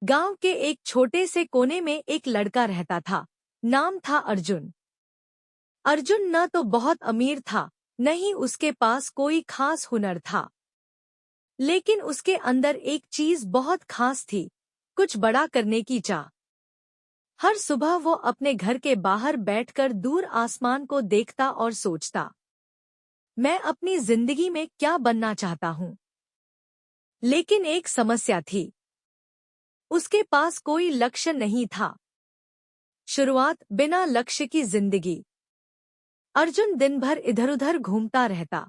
गांव के एक छोटे से कोने में एक लड़का रहता था। नाम था अर्जुन। अर्जुन न तो बहुत अमीर था, न ही उसके पास कोई खास हुनर था। लेकिन उसके अंदर एक चीज बहुत खास थी, कुछ बड़ा करने की चाह। हर सुबह वो अपने घर के बाहर बैठकर दूर आसमान को देखता और सोचता, मैं अपनी जिंदगी में क्या बनना चाहता हूँ। लेकिन एक समस्या थी, उसके पास कोई लक्ष्य नहीं था। शुरुआत बिना लक्ष्य की जिंदगी। अर्जुन दिन भर इधर-उधर घूमता रहता।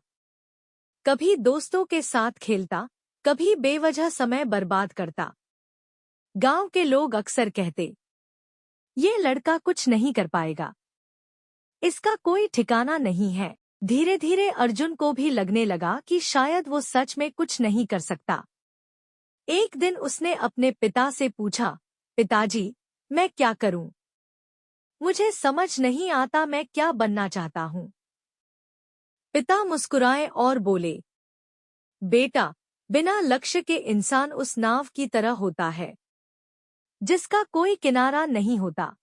कभी दोस्तों के साथ खेलता, कभी बेवजह समय बर्बाद करता। गांव के लोग अक्सर कहते, ये लड़का कुछ नहीं कर पाएगा, इसका कोई ठिकाना नहीं है। धीरे धीरे अर्जुन को भी लगने लगा कि शायद वो सच में कुछ नहीं कर सकता। एक दिन उसने अपने पिता से पूछा, पिताजी, मैं क्या करूं? मुझे समझ नहीं आता मैं क्या बनना चाहता हूँ। पिता मुस्कुराए और बोले, बेटा, बिना लक्ष्य के इंसान उस नाव की तरह होता है, जिसका कोई किनारा नहीं होता।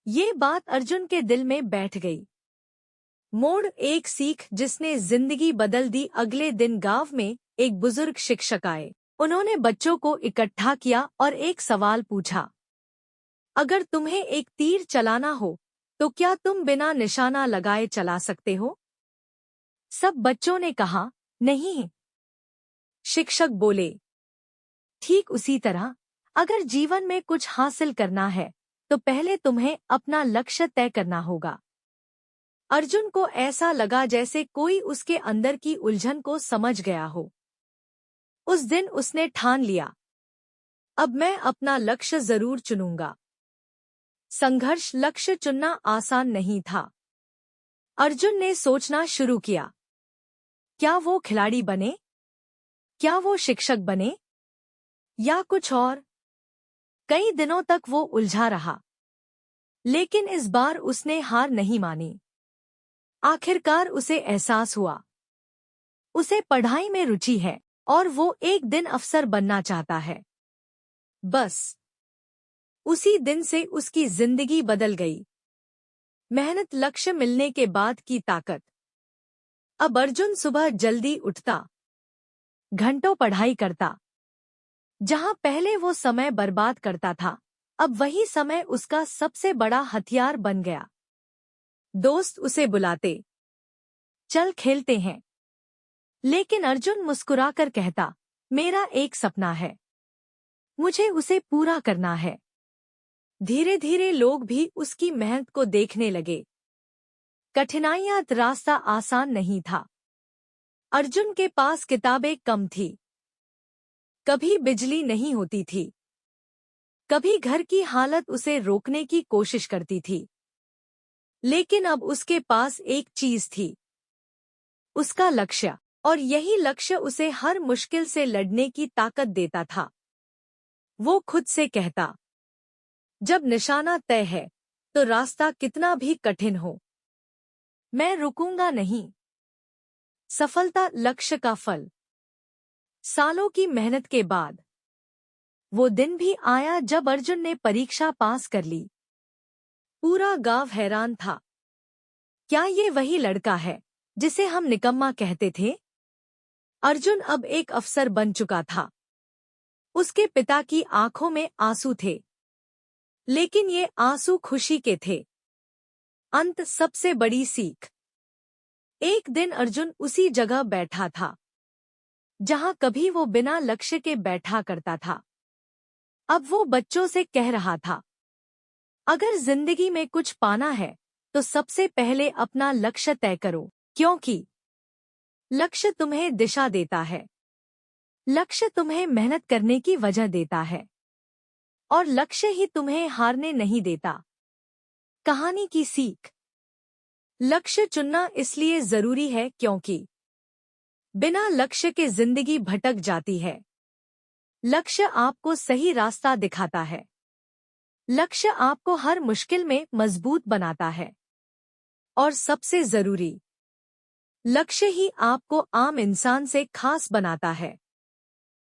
ये बात अर्जुन के दिल में बैठ गई। मोड़ एक सीख जिसने जिंदगी बदल दी। अगले दिन गांव में एक बुजुर्ग शिक्षक आए। उन्होंने बच्चों को इकट्ठा किया और एक सवाल पूछा, अगर तुम्हें एक तीर चलाना हो तो क्या तुम बिना निशाना लगाए चला सकते हो? सब बच्चों ने कहा, नहीं। शिक्षक बोले, ठीक उसी तरह अगर जीवन में कुछ हासिल करना है तो पहले तुम्हें अपना लक्ष्य तय करना होगा। अर्जुन को ऐसा लगा जैसे कोई उसके अंदर की उलझन को समझ गया हो। उस दिन उसने ठान लिया, अब मैं अपना लक्ष्य जरूर चुनूंगा। संघर्ष। लक्ष्य चुनना आसान नहीं था। अर्जुन ने सोचना शुरू किया, क्या वो खिलाड़ी बने, क्या वो शिक्षक बने, या कुछ और। कई दिनों तक वो उलझा रहा, लेकिन इस बार उसने हार नहीं मानी। आखिरकार उसे एहसास हुआ, उसे पढ़ाई में रुचि है और वो एक दिन अफसर बनना चाहता है। बस उसी दिन से उसकी जिंदगी बदल गई। मेहनत, लक्ष्य मिलने के बाद की ताकत। अब अर्जुन सुबह जल्दी उठता, घंटों पढ़ाई करता। जहां पहले वो समय बर्बाद करता था, अब वही समय उसका सबसे बड़ा हथियार बन गया। दोस्त उसे बुलाते, चल खेलते हैं। लेकिन अर्जुन मुस्कुराकर कहता, मेरा एक सपना है, मुझे उसे पूरा करना है। धीरे धीरे लोग भी उसकी मेहनत को देखने लगे। कठिनाइयां। रास्ता आसान नहीं था। अर्जुन के पास किताबें कम थी, कभी बिजली नहीं होती थी, कभी घर की हालत उसे रोकने की कोशिश करती थी। लेकिन अब उसके पास एक चीज थी, उसका लक्ष्य। और यही लक्ष्य उसे हर मुश्किल से लड़ने की ताकत देता था। वो खुद से कहता, जब निशाना तय है तो रास्ता कितना भी कठिन हो, मैं रुकूंगा नहीं। सफलता लक्ष्य का फल। सालों की मेहनत के बाद वो दिन भी आया जब अर्जुन ने परीक्षा पास कर ली। पूरा गांव हैरान था, क्या ये वही लड़का है जिसे हम निकम्मा कहते थे? अर्जुन अब एक अफसर बन चुका था। उसके पिता की आंखों में आंसू थे, लेकिन ये आंसू खुशी के थे। अंत। सबसे बड़ी सीख। एक दिन अर्जुन उसी जगह बैठा था जहां कभी वो बिना लक्ष्य के बैठा करता था। अब वो बच्चों से कह रहा था, अगर जिंदगी में कुछ पाना है तो सबसे पहले अपना लक्ष्य तय करो, क्योंकि लक्ष्य तुम्हें दिशा देता है, लक्ष्य तुम्हें मेहनत करने की वजह देता है, और लक्ष्य ही तुम्हें हारने नहीं देता। कहानी की सीख। लक्ष्य चुनना इसलिए जरूरी है क्योंकि बिना लक्ष्य के जिंदगी भटक जाती है। लक्ष्य आपको सही रास्ता दिखाता है। लक्ष्य आपको हर मुश्किल में मजबूत बनाता है। और सबसे जरूरी, लक्ष्य ही आपको आम इंसान से खास बनाता है।